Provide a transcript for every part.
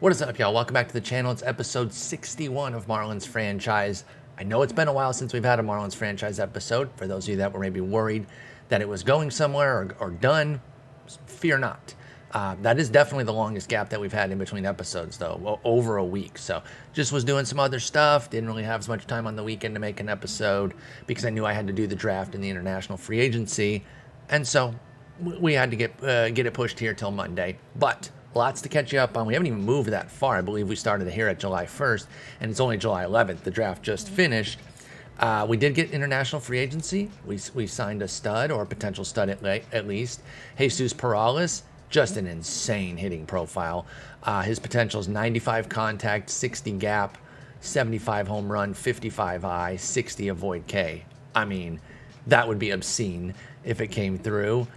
What is up, y'all? Welcome back to the channel. It's episode 61 of Marlins Franchise. I know it's been a while since we've had a Marlins Franchise episode. For those of you that were maybe worried that it was going somewhere or done, fear not. That is definitely the longest gap that we've had in between episodes, though, over a week. So just was doing some other stuff. Didn't really have as much time on the weekend to make an episode because I knew I had to do the draft and the international free agency. And so we had to get it pushed here till Monday. But lots to catch you up on. We haven't even moved that far. I believe we started here at July 1st, and it's only July 11th. The draft just finished. We did get international free agency. We signed a stud, or a potential stud at least. Jesus Perales, just an insane hitting profile. His potential is 95 contact, 60 gap, 75 home run, 55 I, 60 avoid K. I mean, that would be obscene if it came through.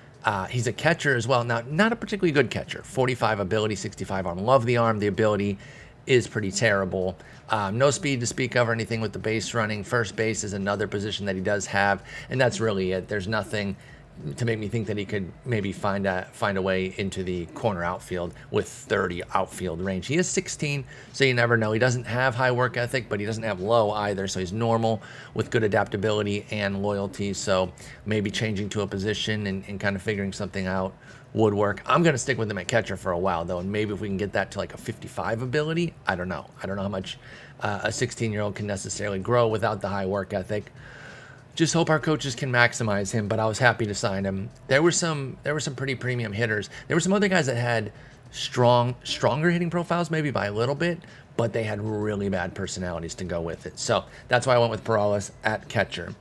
He's a catcher as well. Now, not a particularly good catcher. 45 ability, 65 arm. Love the arm. The ability is pretty terrible. No speed to speak of or anything with the base running. First base is another position that he does have, and that's really it. There's nothing to make me think that he could maybe find a way into the corner outfield with 30 outfield range. He is 16, so you never know. He doesn't have high work ethic, but he doesn't have low either, so he's normal with good adaptability and loyalty. So maybe changing to a position and kind of figuring something out would work. I'm going to stick with him at catcher for a while, though, and maybe if we can get that to like a 55 ability, I don't know. I don't know how much a 16-year-old can necessarily grow without the high work ethic. Just hope our coaches can maximize him, but I was happy to sign him. There were some pretty premium hitters. There were some other guys that had stronger hitting profiles, maybe by a little bit, but they had really bad personalities to go with it. So that's why I went with Perales at catcher.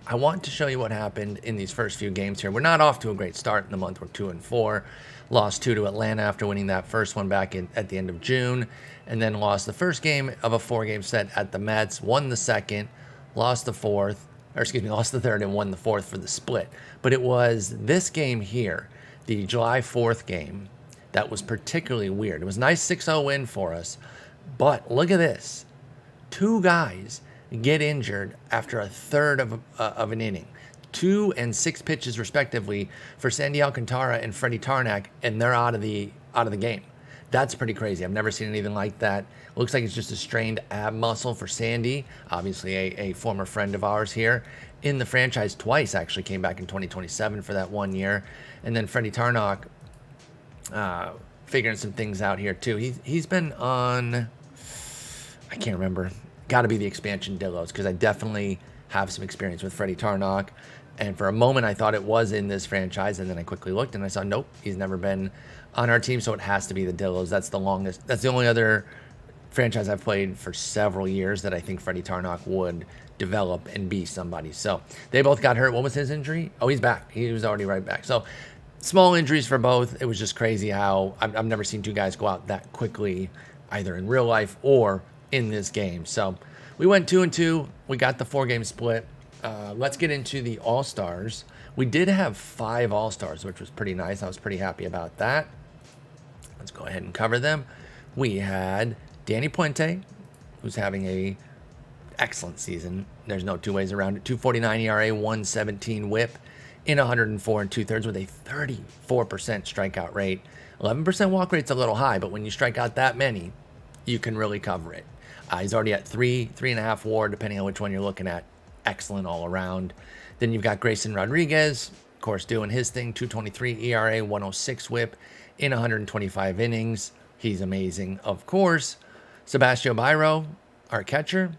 I want to show you what happened in these first few games here. We're not off to a great start in the month. We're 2-4. Lost 2 to Atlanta after winning that first one back at the end of June, and then lost the first game of a 4-game set at the Mets, won the second, lost the third and won the fourth for the split. But it was this game here, the July 4th game, that was particularly weird. It was a nice 6-0 win for us, but look at this. 2 guys get injured after a third of an inning. 2 and 6 pitches respectively for Sandy Alcantara and Freddie Tarnak, and they're out of the game. That's pretty crazy. I've never seen anything like that. Looks like it's just a strained ab muscle for Sandy, obviously a former friend of ours here in the franchise twice, actually came back in 2027 for that 1 year. And then Freddie Tarnak figuring some things out here too. He's been on, I can't remember, got to be the expansion Dillos, because I definitely have some experience with Freddie Tarnak. And for a moment, I thought it was in this franchise, and then I quickly looked and I saw, nope, he's never been on our team, so it has to be the Dillos. That's the longest. That's the only other franchise I've played for several years that I think Freddie Tarnak would develop and be somebody. So they both got hurt. What was his injury? Oh, he's back. He was already right back. So small injuries for both. It was just crazy how I've never seen 2 guys go out that quickly, either in real life or in this game. So we went 2-2. We got the 4-game split. Let's get into the All-Stars. We did have 5 All-Stars, which was pretty nice. I was pretty happy about that. Let's go ahead and cover them. We had Danny Puente, who's having a excellent season. There's no 2 ways around it. 2.49 ERA, 1.17 WHIP in 104 2/3 with a 34% strikeout rate. 11% walk rate's a little high, but when you strike out that many, you can really cover it. He's already at 3.5 WAR, depending on which one you're looking at. Excellent all around. Then you've got Grayson Rodriguez, of course, doing his thing. 2.23 ERA, 1.06 WHIP in 125 innings. He's amazing, of course. Sebastian Biro, our catcher,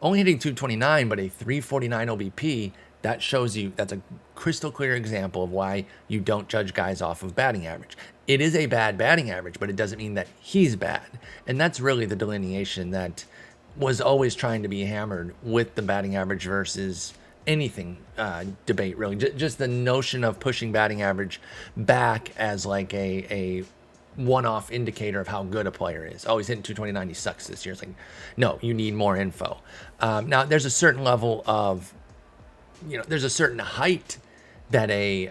only hitting 229, but a 349 OBP. That shows you, that's a crystal clear example of why you don't judge guys off of batting average. It is a bad batting average, but it doesn't mean that he's bad. And that's really the delineation that was always trying to be hammered with the batting average versus anything debate, really. Just the notion of pushing batting average back as like a one-off indicator of how good a player is. Oh, he's hitting 229, he sucks this year. It's like, no, you need more info. Now, there's a certain level of, there's a certain height that a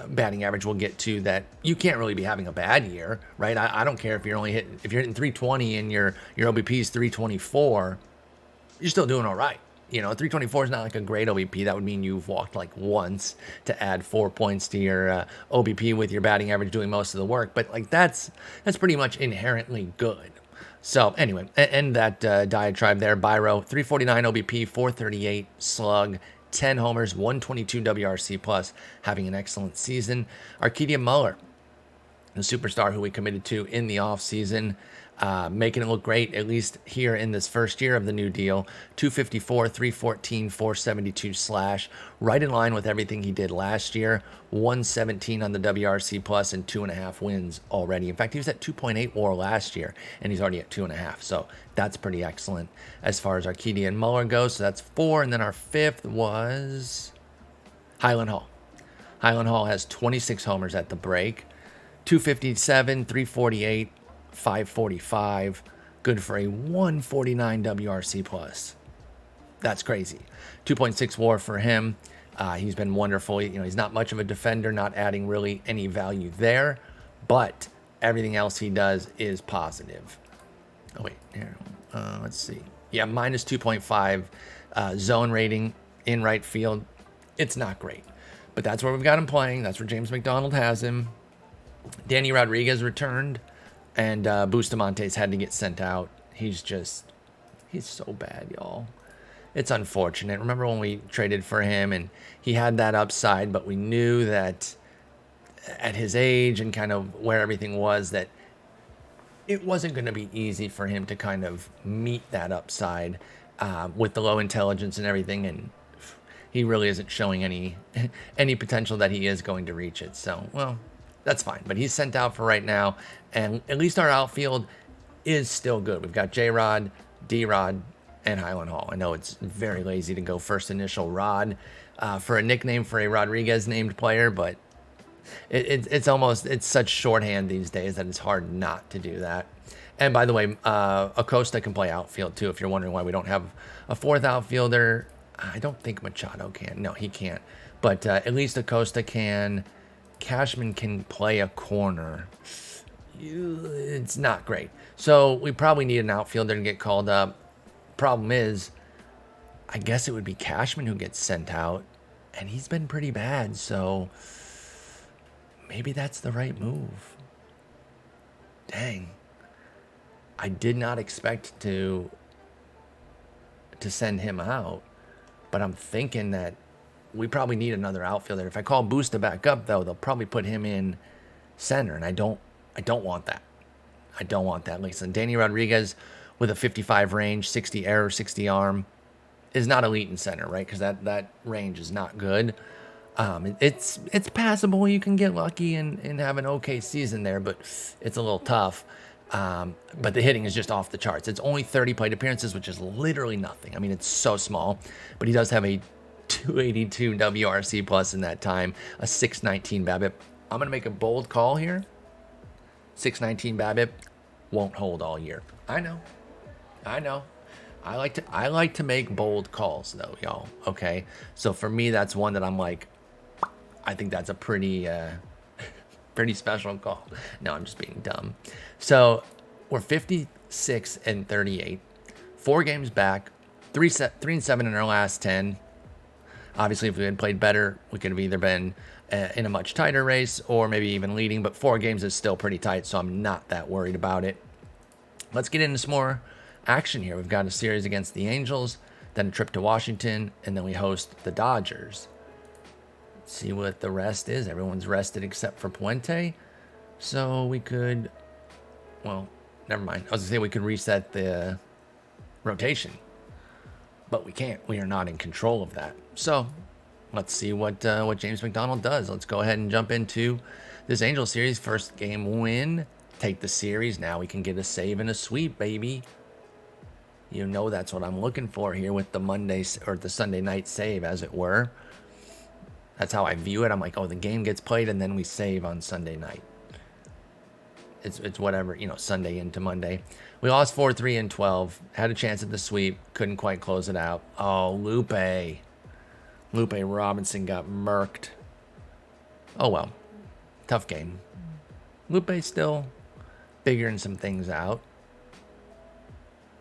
batting average will get to that you can't really be having a bad year, right? I don't care if you're hitting 320 and your OBP is 324, you're still doing all right. You know, 324 is not like a great OBP. That would mean you've walked like once to add 4 points to your OBP with your batting average doing most of the work. But like that's pretty much inherently good. So anyway, end that diatribe there. Byro, 349 OBP, 438 slug, 10 homers, 122 WRC plus, having an excellent season. Arcadia Muller, the superstar who we committed to in the offseason, making it look great, at least here in this first year of the new deal. 254, 314, 472 slash, right in line with everything he did last year. 117 on the WRC plus and 2.5 wins already. In fact, he was at 2.8 WAR last year, and he's already at 2.5. So that's pretty excellent as far as Arcadia and Muller goes. So that's 4, and then our 5th was Highland Hall. Highland Hall has 26 homers at the break. 257, 348, 545, good for a 149 WRC plus. That's crazy. 2.6 WAR for him. He's been wonderful. You know, he's not much of a defender, not adding really any value there, but everything else he does is positive. Oh wait, here. Let's see. Yeah, minus 2.5 zone rating in right field. It's not great, but that's where we've got him playing. That's where James McDonald has him. Danny Rodriguez returned, and Bustamonte's had to get sent out. He's so bad, y'all. It's unfortunate. Remember when we traded for him, and he had that upside, but we knew that at his age and kind of where everything was, that it wasn't going to be easy for him to kind of meet that upside with the low intelligence and everything, and he really isn't showing any potential that he is going to reach it. So, well, that's fine, but he's sent out for right now, and at least our outfield is still good. We've got J-Rod, D-Rod, and Highland Hall. I know it's very lazy to go first initial Rod for a nickname for a Rodriguez-named player, but it's such shorthand these days that it's hard not to do that. And by the way, Acosta can play outfield too, if you're wondering why we don't have a 4th outfielder. I don't think Machado can. No, he can't. But at least Acosta can. Cashman can play a corner. It's not great. So we probably need an outfielder to get called up. Problem is, I guess it would be Cashman who gets sent out, and he's been pretty bad, so maybe that's the right move. Dang. I did not expect to send him out, but I'm thinking that we probably need another outfielder. If I call Busta back up, though, they'll probably put him in center, and I don't want that. I don't want that. Listen, Danny Rodriguez with a 55 range, 60 error, 60 arm is not elite in center, right? Because that range is not good. It's passable. You can get lucky and have an okay season there, but it's a little tough. But the hitting is just off the charts. It's only 30 plate appearances, which is literally nothing. I mean, it's so small, but he does have a 282 WRC plus in that time, a 619 BABIP. I'm going to make a bold call here. 619 BABIP won't hold all year. I know. I like to make bold calls though, y'all. Okay. So for me, that's one that I'm like, I think that's a pretty special call. No, I'm just being dumb. So we're 56 and 38, 4 games back, 3-7 in our last 10. Obviously, if we had played better, we could have either been in a much tighter race or maybe even leading, but 4 games is still pretty tight, so I'm not that worried about it. Let's get into some more action here. We've got a series against the Angels, then a trip to Washington, and then we host the Dodgers. Let's see what the rest is. Everyone's rested except for Puente, so we could, well, never mind. I was going to say we could reset the rotation, but we can't. We are not in control of that. So let's see what James McDonald does. Let's go ahead and jump into this Angel series. First game win. Take the series. Now we can get a save and a sweep, baby. You know that's what I'm looking for here with the Monday or the Sunday night save, as it were. That's how I view it. I'm like, oh, the game gets played and then we save on Sunday night. It's whatever, Sunday into Monday. We lost 4-3 and 12. Had a chance at the sweep. Couldn't quite close it out. Oh, Lupe Robinson got murked. Oh, well. Tough game. Lupe still figuring some things out.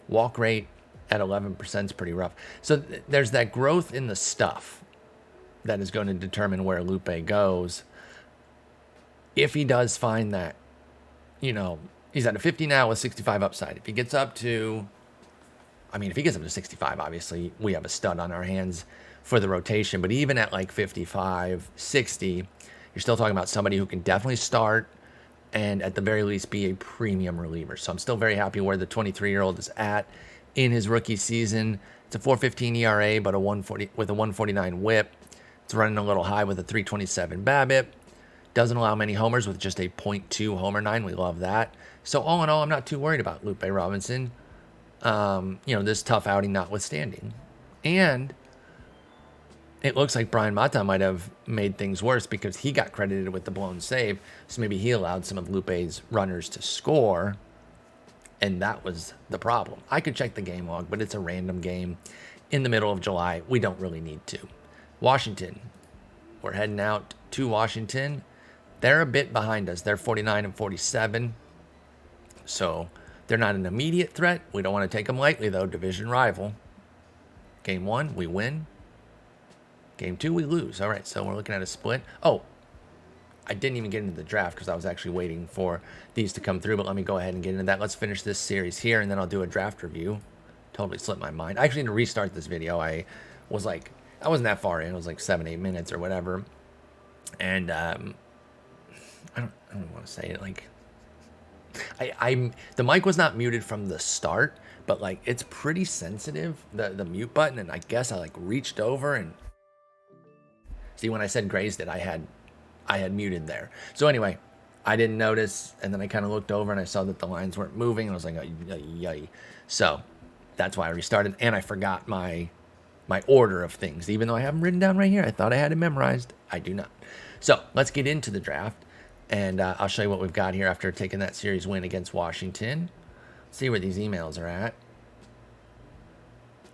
Walk rate at 11% is pretty rough. So there's that growth in the stuff that is going to determine where Lupe goes. If he does find that, he's at a 50 now with 65 upside. If he gets up to, if he gets up to 65, obviously we have a stud on our hands for the rotation. But even at like 55, 60, you're still talking about somebody who can definitely start and at the very least be a premium reliever. So I'm still very happy where the 23-year-old is at in his rookie season. It's a 4.15 ERA, but with a 149 WHIP. It's running a little high with a 327 BABIP. Doesn't allow many homers with just a .2 homer 9. We love that. So all in all, I'm not too worried about Lupe Robinson. This tough outing notwithstanding. And it looks like Brian Mata might have made things worse because he got credited with the blown save. So maybe he allowed some of Lupe's runners to score. And that was the problem. I could check the game log, but it's a random game in the middle of July. We don't really need to. Washington. We're heading out to Washington. They're a bit behind us. They're 49 and 47. So they're not an immediate threat. We don't want to take them lightly, though. Division rival. Game 1, we win. Game 2, we lose. All right, so we're looking at a split. Oh, I didn't even get into the draft because I was actually waiting for these to come through. But let me go ahead and get into that. Let's finish this series here, and then I'll do a draft review. Totally slipped my mind. I actually need to restart this video. I wasn't that far in. It was like 7-8 minutes or whatever. And I don't want to say it. Like, the mic was not muted from the start, but like it's pretty sensitive, the mute button. And I guess I like reached over and see when I said grazed it, I had muted there. So anyway, I didn't notice, and then I kind of looked over and I saw that the lines weren't moving, and I was like, oh, yay. So that's why I restarted, and I forgot my order of things. Even though I have them written down right here, I thought I had it memorized. I do not. So let's get into the draft, and I'll show you what we've got here after taking that series win against Washington. Let's see where these emails are at.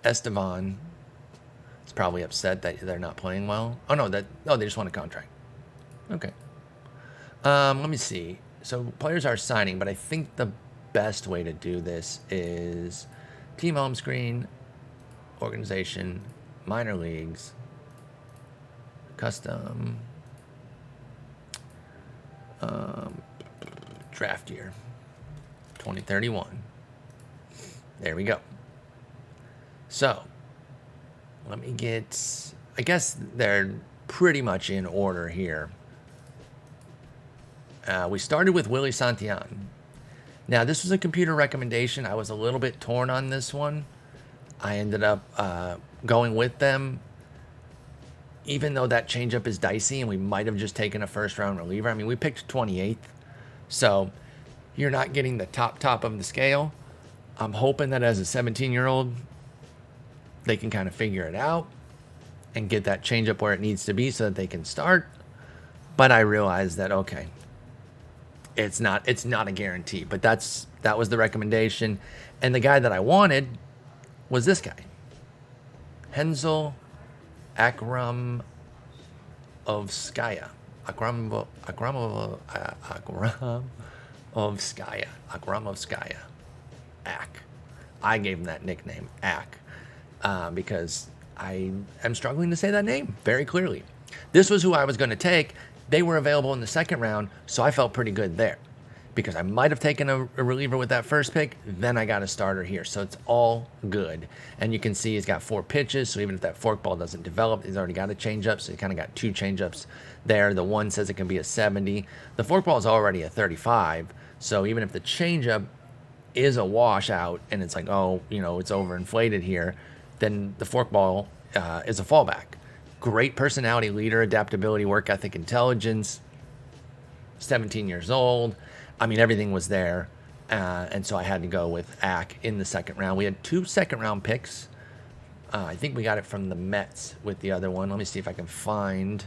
Estevan is probably upset that they're not playing well. Oh, no, they just want a contract. Okay. Let me see. So players are signing, but I think the best way to do this is team home screen, organization, minor leagues, custom, draft year, 2031. There we go. So let me get, I guess they're pretty much in order here. We started with Willie Santian. Now, this was a computer recommendation. I was a little bit torn on this one. I ended up going with them, even though that changeup is dicey, and we might have just taken a first-round reliever. I mean, we picked 28th, so you're not getting the top of the scale. I'm hoping that as a 17-year-old, they can kind of figure it out and get that changeup where it needs to be so that they can start. But I realized that, okay, it's not a guarantee, but that was the recommendation. And the guy that I wanted was this guy, Henderson Akramovskaya. Akramovskaya. I gave him that nickname, because I am struggling to say that name very clearly. This was who I was going to take. They were available in the second round, so I felt pretty good there because I might have taken a reliever with that first pick. Then I got a starter here, so it's all good. And you can see he's got 4 pitches, so even if that forkball doesn't develop, he's already got a changeup, so he kind of got 2 changeups there. The one says it can be a 70. The forkball is already a 35, so even if the changeup is a washout and it's like, oh, it's overinflated here, then the forkball is a fallback. Great personality, leader, adaptability, work ethic, intelligence. 17 years old. I mean, everything was there. And so I had to go with Ack in the second round. We had 2 second-round picks. I think we got it from the Mets with the other one. Let me see if I can find.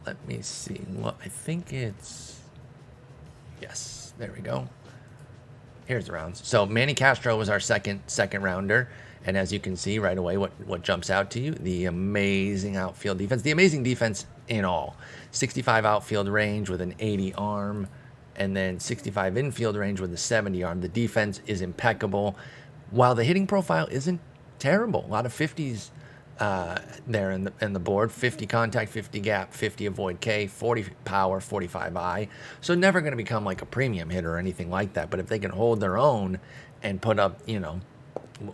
Let me see. Well, I think it's. Yes, there we go. Here's the rounds. So Manny Castro was our second rounder. And as you can see right away, what jumps out to you, the amazing outfield defense. The amazing defense in all. 65 outfield range with an 80 arm, and then 65 infield range with a 70 arm. The defense is impeccable. while the hitting profile isn't terrible, a lot of 50s there in the board. 50 contact, 50 gap, 50 avoid K, 40 power, 45 I. So never going to become like a premium hitter or anything like that. But if they can hold their own and put up, you know,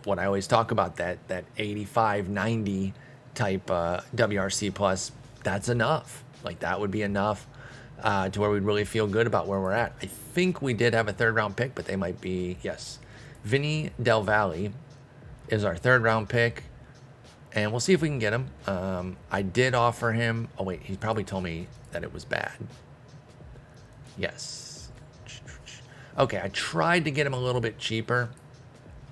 what I always talk about, that 85, 90 type WRC plus, that's enough. Like that would be enough to where we'd really feel good about where we're at. I think we did have a third round pick, but they might be, yes. Vinny Del Valle is our third round pick, and we'll see if we can get him. I did offer him, oh wait, he probably told me that it was bad. Yes. Okay, I tried to get him a little bit cheaper.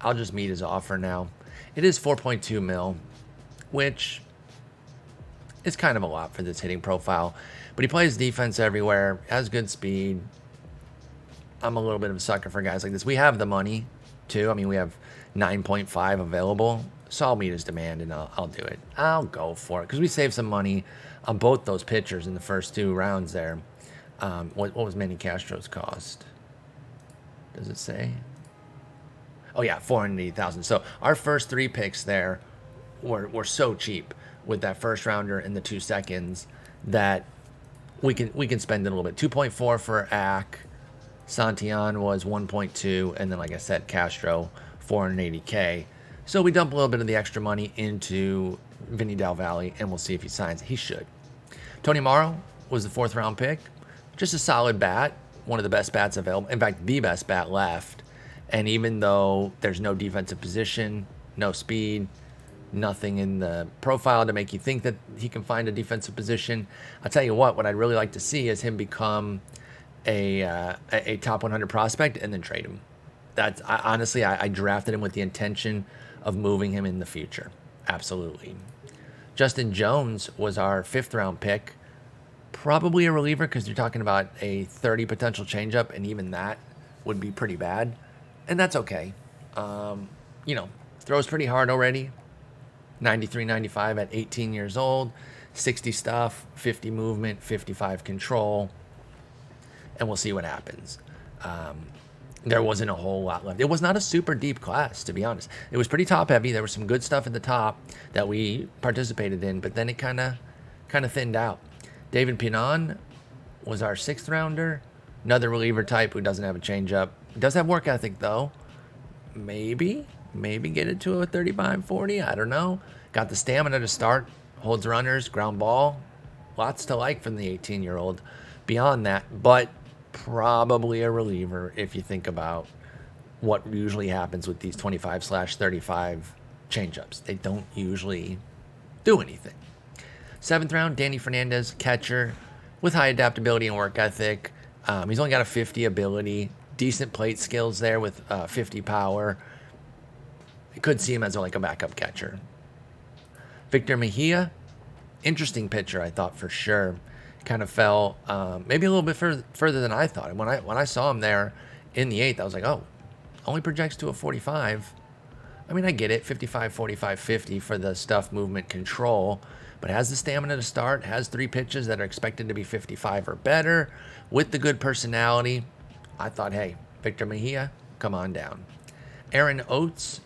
I'll just meet his offer now. It is 4.2 mil, which is kind of a lot for this hitting profile. But he plays defense everywhere, has good speed. I'm a little bit of a sucker for guys like this. We have the money, too. I mean, we have 9.5 available. So I'll meet his demand, and I'll do it. I'll go for it, because we saved some money on both those pitchers in the first 2 rounds there. What was Manny Castro's cost? Does it say? Oh, yeah, $480,000. So our first 3 picks there were so cheap with that first rounder and the 2 seconds that we can spend it a little bit. 2.4 for Ack. Santian was 1.2, and then, like I said, Castro, 480K. So we dump a little bit of the extra money into Vinny Del Valle, and we'll see if he signs. He should. Tony Morrow was the 4th round pick. Just a solid bat, one of the best bats available. In fact, the best bat left. And even though there's no defensive position, no speed, nothing in the profile to make you think that he can find a defensive position, I'll tell you what I'd really like to see is him become a top 100 prospect and then trade him. Honestly, I drafted him with the intention of moving him in the future. Absolutely. Justin Jones was our 5th round pick. Probably a reliever, because you're talking about a 30 potential changeup, and even that would be pretty bad. And that's okay. You know, throws pretty hard already. 93, 95 at 18 years old. 60 stuff, 50 movement, 55 control. And we'll see what happens. There wasn't a whole lot left. It was not a super deep class, to be honest. It was pretty top heavy. There was some good stuff at the top that we participated in, but then it kind of thinned out. David Pinon was our 6th rounder. Another reliever type who doesn't have a changeup. Does have work ethic, though. Maybe get it to a 35, 40. I don't know. Got the stamina to start. Holds runners, ground ball. Lots to like from the 18-year-old. Beyond that, but probably a reliever if you think about what usually happens with these 25/35 changeups. They don't usually do anything. 7th round, Danny Fernandez, catcher with high adaptability and work ethic. He's only got a 50 ability. Decent plate skills there with 50 power. I could see him as like a backup catcher. Victor Mejia, interesting pitcher, I thought, for sure. Kind of fell maybe a little bit further than I thought. And when I saw him there in the 8th, I was like, oh, only projects to a 45. I mean, I get it, 55, 45, 50 for the stuff, movement, control, but has the stamina to start, has 3 pitches that are expected to be 55 or better, with the good personality. I thought, hey, Victor Mejia, come on down. Aaron Oates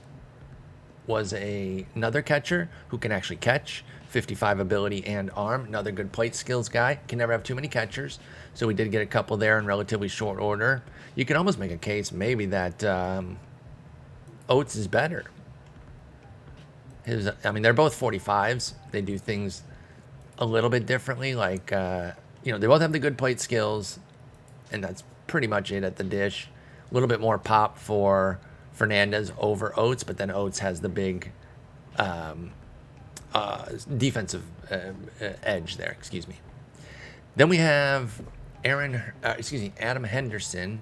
was another catcher who can actually catch, 55 ability and arm, another good plate skills guy. Can never have too many catchers, so we did get a couple there in relatively short order. You can almost make a case maybe that Oates is better. They're both 45s. They do things a little bit differently. Like, they both have the good plate skills, and that's pretty much it at the dish. A little bit more pop for Fernandez over Oates, but then Oates has the big defensive edge there. Excuse me. Then we have Adam Henderson,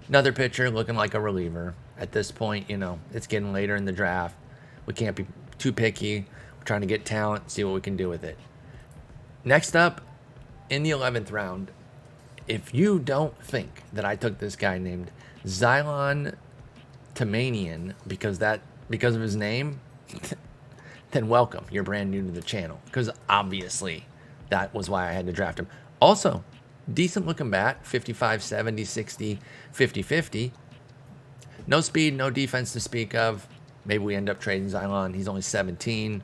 another pitcher looking like a reliever. At this point, it's getting later in the draft. We can't be too picky. We're trying to get talent, see what we can do with it. Next up, in the 11th round, if you don't think that I took this guy named Xylon Tamanian because of his name, then welcome. You're brand new to the channel, because obviously that was why I had to draft him. Also, decent looking bat, 55, 70, 60, 50, 50. No speed, no defense to speak of. Maybe we end up trading Xylon. He's only 17.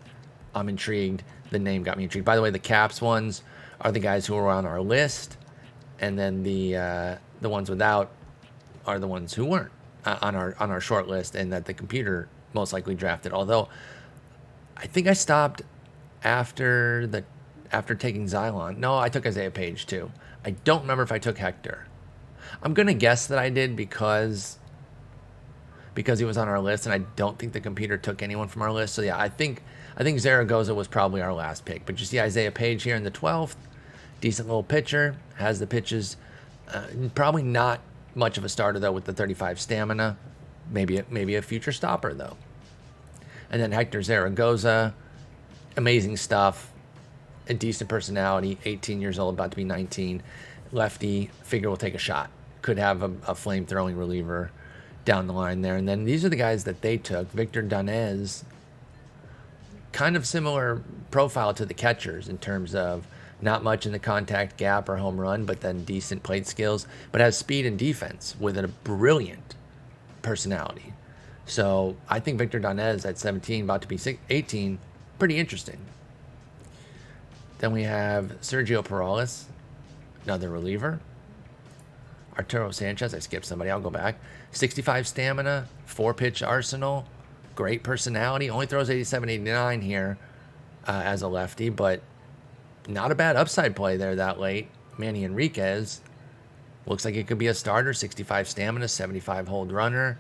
I'm intrigued. The name got me intrigued. By the way, the Caps ones are the guys who are on our list, and then the ones without are the ones who weren't on our short list, and that the computer most likely drafted. Although I think I stopped after taking Xylon. No, I took Isaiah Page too. I don't remember if I took Hector. I'm gonna guess that I did because he was on our list, and I don't think the computer took anyone from our list. So yeah, I think Zaragoza was probably our last pick. But you see Isaiah Page here in the 12th. Decent little pitcher. Has the pitches. Probably not much of a starter, though, with the 35 stamina. Maybe a future stopper, though. And then Hector Zaragoza. Amazing stuff. A decent personality. 18 years old, about to be 19. Lefty. Figure will take a shot. Could have a flame-throwing reliever down the line there. And then these are the guys that they took. Victor Danez. Kind of similar profile to the catchers in terms of not much in the contact gap or home run, but then decent plate skills, but has speed and defense with a brilliant personality. So I think Victor Danez at 17, about to be 18, pretty interesting. Then we have Sergio Perales, another reliever. Arturo Sanchez, I skipped somebody, I'll go back. 65 stamina, 4-pitch arsenal, great personality. Only throws 87, 89 here as a lefty, but not a bad upside play there that late. Manny Enriquez looks like it could be a starter. 65 stamina, 75 hold runner.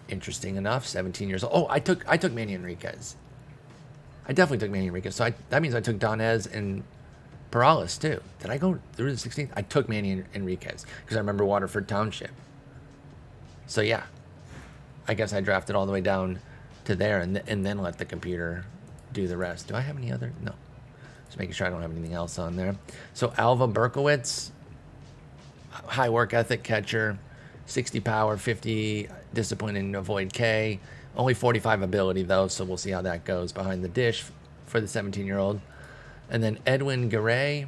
Interesting enough. 17 years old. Oh, I took Manny Enriquez. I definitely took Manny Enriquez. So that means I took Danez and Perales too. Did I go through the 16th? I took Manny Enriquez because I remember Waterford Township. So yeah, I guess I drafted all the way down to there and then let the computer do the rest. Do I have any other? No. Just making sure I don't have anything else on there. So Alva Berkowitz, high work ethic catcher, 60 power, 50 discipline and avoid K. Only 45 ability though, so we'll see how that goes behind the dish for the 17-year-old. And then Edwin Garay,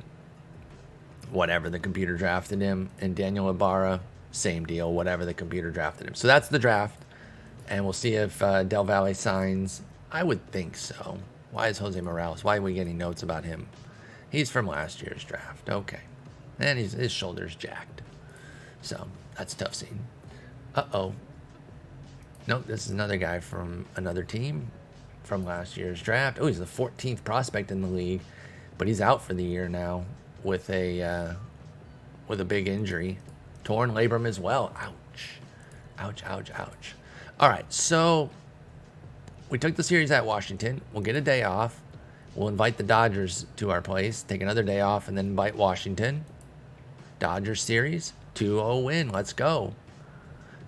whatever, the computer drafted him. And Daniel Ibarra, same deal, whatever, the computer drafted him. So that's the draft. And we'll see if Del Valle signs. I would think so. Why is Jose Morales? Why are we getting notes about him? He's from last year's draft. Okay. And his shoulder's jacked. So that's a tough scene. Uh-oh. Nope, this is another guy from another team from last year's draft. Oh, he's the 14th prospect in the league, but he's out for the year now with a big injury. Torn labrum as well. Ouch. Ouch, ouch, ouch. All right, so we took the series at Washington. We'll get a day off. We'll invite the Dodgers to our place, take another day off, and then invite Washington. Dodgers series, 2-0 win. Let's go.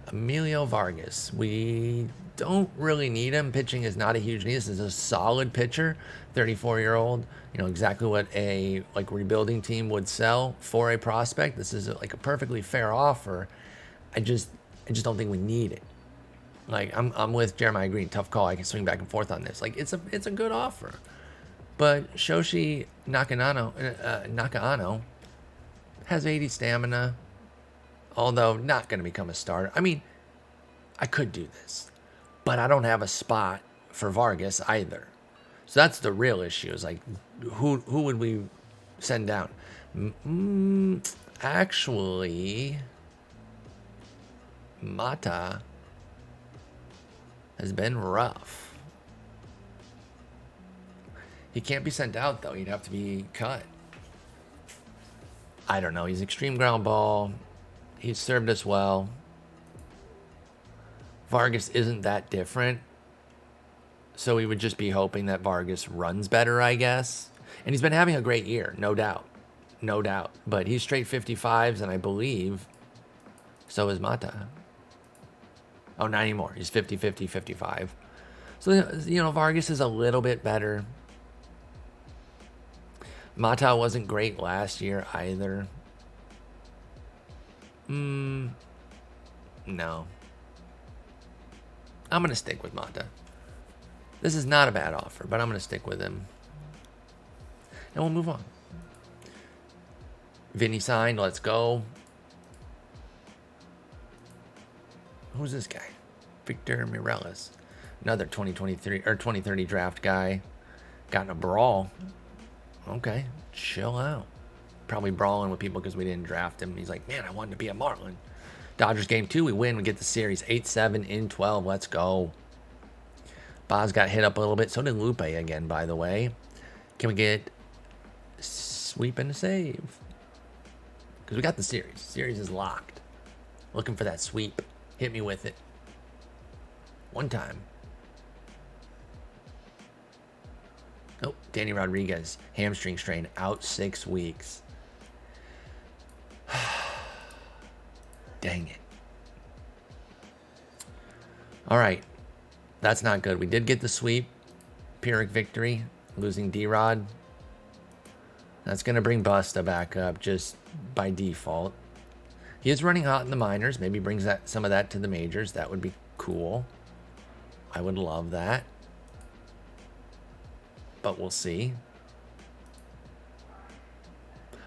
Emilio Vargas. We don't really need him. Pitching is not a huge need. This is a solid pitcher, 34-year-old. You know, exactly what a rebuilding team would sell for a prospect. This is a perfectly fair offer. I just don't think we need it. I'm with Jeremiah Green. Tough call. I can swing back and forth on this. It's a good offer. But Shoshi Nakano has 80 stamina, although not going to become a starter. I mean, I could do this, but I don't have a spot for Vargas either. So that's the real issue. Is who would we send down? Actually, Mata has been rough. He can't be sent out, though. He'd have to be cut. I don't know. He's extreme ground ball. He's served us well. Vargas isn't that different. So we would just be hoping that Vargas runs better, I guess. And he's been having a great year, no doubt. No doubt. But he's straight 55s, and I believe so is Mata. Oh, not anymore. He's 50, 50, 55. So, Vargas is a little bit better. Mata wasn't great last year either. No. I'm going to stick with Mata. This is not a bad offer, but I'm going to stick with him. And we'll move on. Vinny signed. Let's go. Who's this guy? Victor Mireles. Another 2023 or 2030 draft guy. Got in a brawl. Okay, chill out. Probably brawling with people because we didn't draft him. He's like, man, I wanted to be a Marlin. Dodgers game 2, we win. We get the series 8-7 in 12. Let's go. Boz got hit up a little bit. So did Lupe again, by the way. Can we get sweep and a save? Because we got the series. Series is locked. Looking for that sweep. Hit me with it. One time. Oh, Danny Rodriguez. Hamstring strain. Out 6 weeks. Dang it. All right. That's not good. We did get the sweep. Pyrrhic victory. Losing D-Rod. That's going to bring Busta back up just by default. He is running hot in the minors. Maybe brings some of that to the majors. That would be cool. I would love that. But we'll see.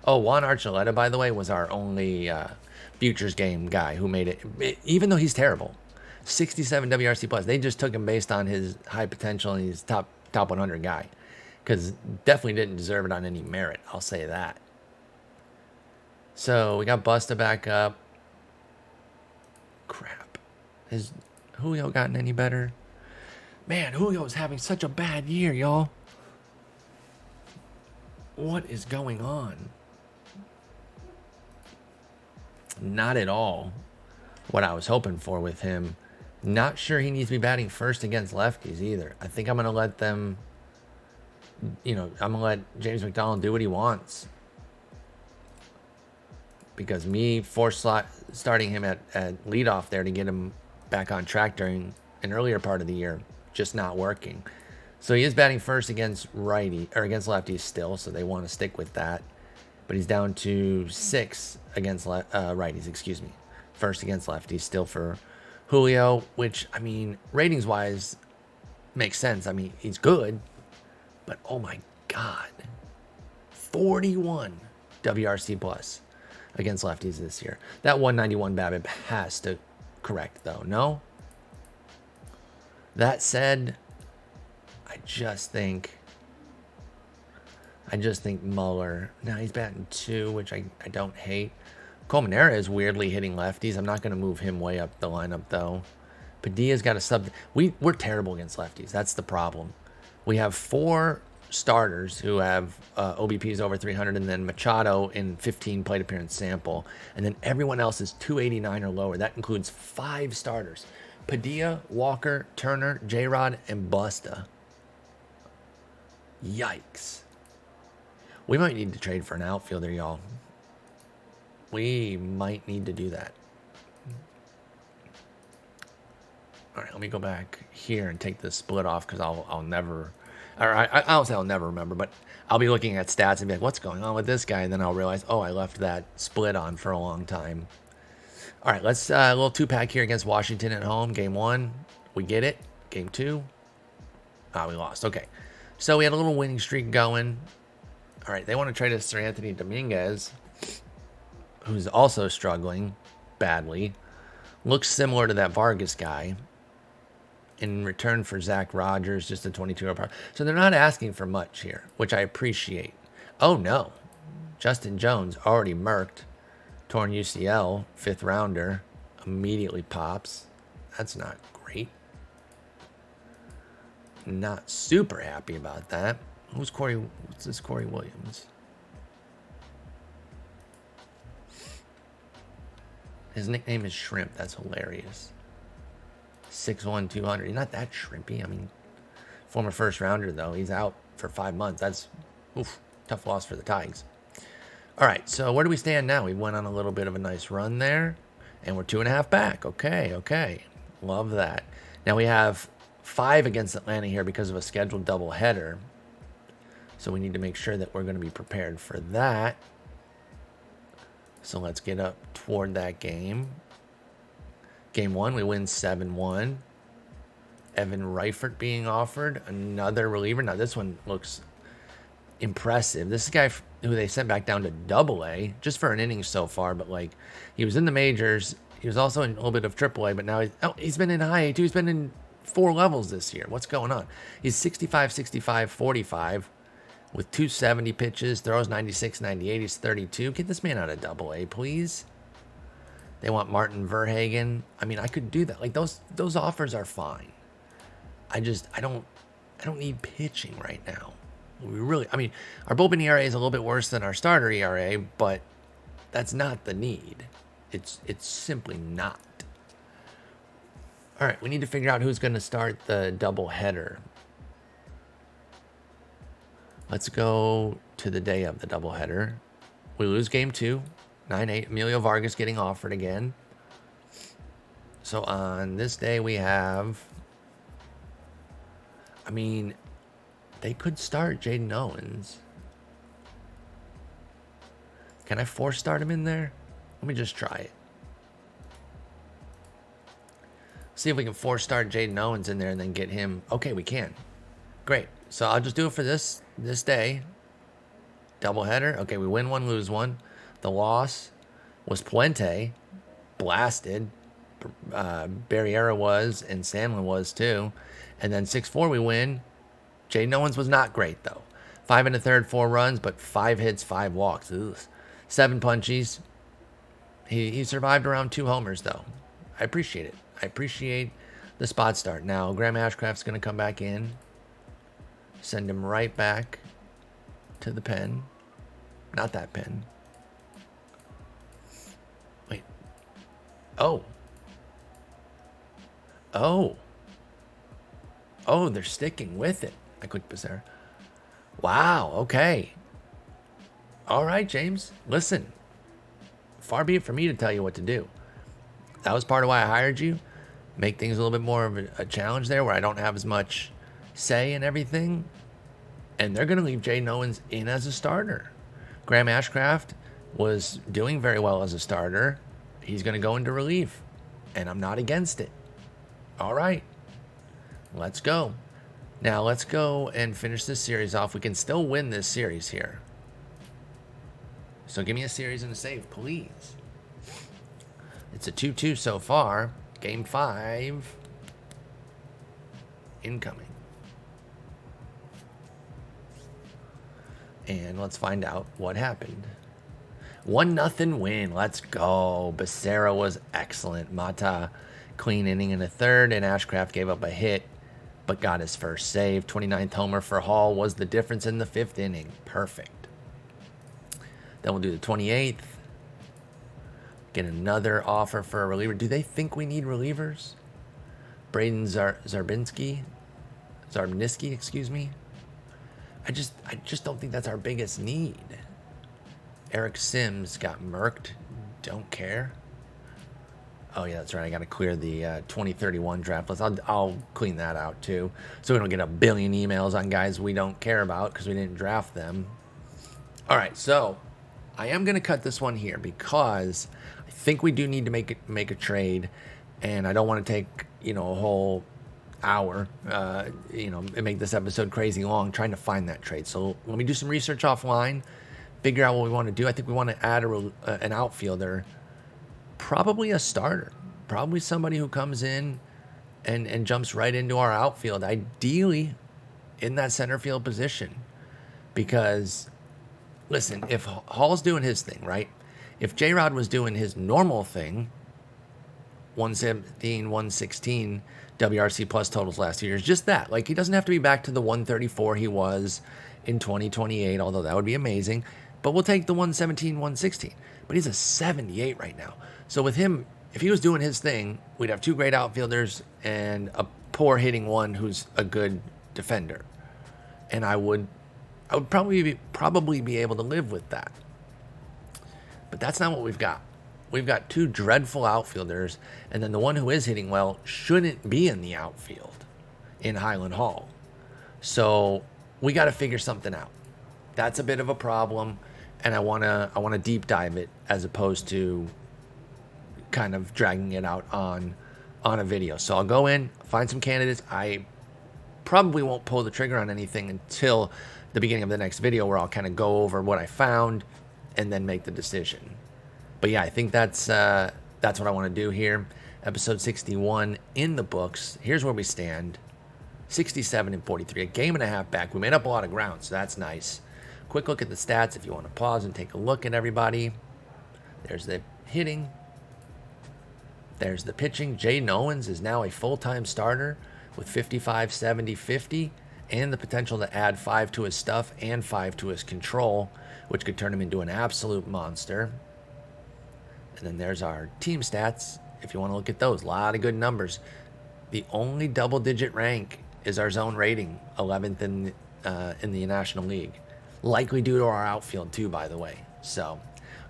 Oh, Juan Archuleta, by the way, was our only Futures game guy who made it. Even though he's terrible. 67 WRC plus. They just took him based on his high potential and he's top 100 guy. Because definitely didn't deserve it on any merit. I'll say that. So we got Busta back up. Crap. Has Julio gotten any better? Man, Julio's having such a bad year, y'all. What is going on? Not at all what I was hoping for with him. Not sure he needs to be batting first against lefties either. I think I'm going to let them, I'm going to let James McDonald do what he wants. Because me starting him at leadoff there to get him back on track during an earlier part of the year, just not working. So he is batting first against against lefties still, so they want to stick with that. But he's down to 6 against righties, excuse me. First against lefties still for Julio, which, I mean, ratings-wise makes sense. I mean, he's good, but oh my God. 41 WRC plus against lefties this year. That 191 BABIP has to correct, though, no? That said, I just think Muller. Now he's batting 2, which I don't hate. Colmenera is weirdly hitting lefties. I'm not going to move him way up the lineup, though. Padilla's got a sub. We're terrible against lefties. That's the problem. We have 4 starters who have OBPs over 300, and then Machado in 15 plate appearance sample. And then everyone else is 289 or lower. That includes 5 starters. Padilla, Walker, Turner, J-Rod, and Busta. Yikes. We might need to trade for an outfielder, y'all. We might need to do that. All right, let me go back here and take this split off because I'll never, or I don't say I'll never remember, but I'll be looking at stats and be like, what's going on with this guy? And then I'll realize, oh, I left that split on for a long time. All right, let's a little 2-pack here against Washington at home. Game 1, we get it. Game 2, we lost. Okay, so we had a little winning streak going. All right, they want to trade us Sir Anthony Dominguez, who's also struggling badly. Looks similar to that Vargas guy. In return for Zach Rogers, just a 22-year power. So they're not asking for much here, which I appreciate. Oh, no. Justin Jones already murked. Torn UCL, 5th rounder. Immediately pops. That's not great. Not super happy about that. What's this Corey Williams? His nickname is Shrimp. That's hilarious. 6'1", 200. He's not that shrimpy. I mean, former first rounder, though. He's out for 5 months. That's tough loss for the Tigers. All right, so where do we stand now? We went on a little bit of a nice run there, and we're 2.5 back. Okay. Love that. Now we have 5 against Atlanta here because of a scheduled doubleheader. So we need to make sure that we're going to be prepared for that. So let's get up toward that game. Game 1, we win 7-1. Evan Reifert being offered, another reliever. Now this one looks impressive. This is a guy who they sent back down to Double-A just for an inning so far, but like he was in the majors. He was also in a little bit of AAA, but now he's been in high A too. He's been in 4 levels this year. What's going on? He's 65, 65, 45 with 270 pitches. Throws 96, 98. He's 32. Get this man out of Double A, please. They want Martin Verhagen. I mean, I could do that. Like those offers are fine. I don't need pitching right now. I mean, our bullpen ERA is a little bit worse than our starter ERA, but that's not the need. It's simply not. All right, we need to figure out who's going to start the doubleheader. Let's go to the day of the doubleheader. We lose game 2, 9-8. Emilio Vargas getting offered again. So on this day we have, I mean, they could start Jaden Owens. Can I force start him in there? Let me just try it. See if we can force start Jaden Owens in there and then get him. Okay, we can. Great. So I'll just do it for this day. Doubleheader. Okay, we win 1, lose 1. The loss was Puente. Blasted. Barriera was, and Sandlin was too. And then 6-4 we win. Jaden Owens was not great though. 5 1/3, 4 runs, but 5 hits, 5 walks. Ugh. 7 punchies. He survived around 2 homers though. I appreciate it. I appreciate the spot start. Now Graham Ashcraft's going to come back in. Send him right back to the pen. Not that pen. Wait. Oh. Oh. Oh, they're sticking with it. I clicked Becerra. Wow, okay. All right, James. Listen. Far be it for me to tell you what to do. That was part of why I hired you. Make things a little bit more of a challenge there where I don't have as much say in everything. And they're going to leave Jaden Owens in as a starter. Graham Ashcraft was doing very well as a starter. He's going to go into relief. And I'm not against it. All right. Let's go. Now let's go and finish this series off. We can still win this series here. So give me a series and a save, please. It's a 2-2 so far. Game 5. Incoming. And let's find out what happened. 1-0 win. Let's go. Becerra was excellent. Mata, clean inning in the 3rd, and Ashcraft gave up a hit, but got his first save. 29th homer for Hall was the difference in the 5th inning. Perfect. Then we'll do the 28th. Get another offer for a reliever. Do they think we need relievers? Braden Zarbinski, excuse me. I just don't think that's our biggest need. Eric Sims got murked. Don't care. Oh yeah, that's right. I got to clear the 2031 draft list. I'll clean that out too, so we don't get a billion emails on guys we don't care about because we didn't draft them. All right, so I am going to cut this one here because I think we do need to make a trade, and I don't want to take a whole hour, and make this episode crazy long trying to find that trade. So let me do some research offline, figure out what we want to do. I think we want to add an outfielder, probably a starter, probably somebody who comes in and jumps right into our outfield, ideally in that center field position. Because, listen, if Hall's doing his thing, right? If J-Rod was doing his normal thing, 117, 116 WRC plus totals last year, is just that. Like, he doesn't have to be back to the 134 he was in 2028, although that would be amazing. But we'll take the 117, 116. But he's a 78 right now. So with him, if he was doing his thing, we'd have 2 great outfielders and a poor hitting one who's a good defender. And I would probably be able to live with that. But that's not what we've got. We've got 2 dreadful outfielders, and then the one who is hitting well shouldn't be in the outfield in Highland Hall. So we got to figure something out. That's a bit of a problem, and I want to deep dive it as opposed to kind of dragging it out on a video. So I'll go in, find some candidates. I probably won't pull the trigger on anything until the beginning of the next video, where I'll kind of go over what I found and then make the decision. But yeah, I think that's that's what I want to do here. Episode 61 in the books. Here's where we stand. 67-43, a game and a half back. We made up a lot of ground, so that's nice. Quick look at the stats if you want to pause and take a look at everybody. There's the hitting. There's the pitching. Jaden Owens is now a full-time starter with 55, 70, 50, and the potential to add 5 to his stuff and 5 to his control, which could turn him into an absolute monster. And then there's our team stats, if you want to look at those. A lot of good numbers. The only double-digit rank is our zone rating, 11th in the National League. Likely due to our outfield, too, by the way. So,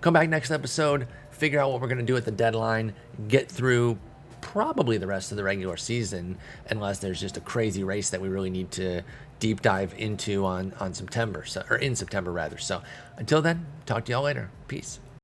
come back next episode, figure out what we're going to do at the deadline, get through probably the rest of the regular season, unless there's just a crazy race that we really need to deep dive into on September, or in September, rather. So, until then, talk to y'all later. Peace.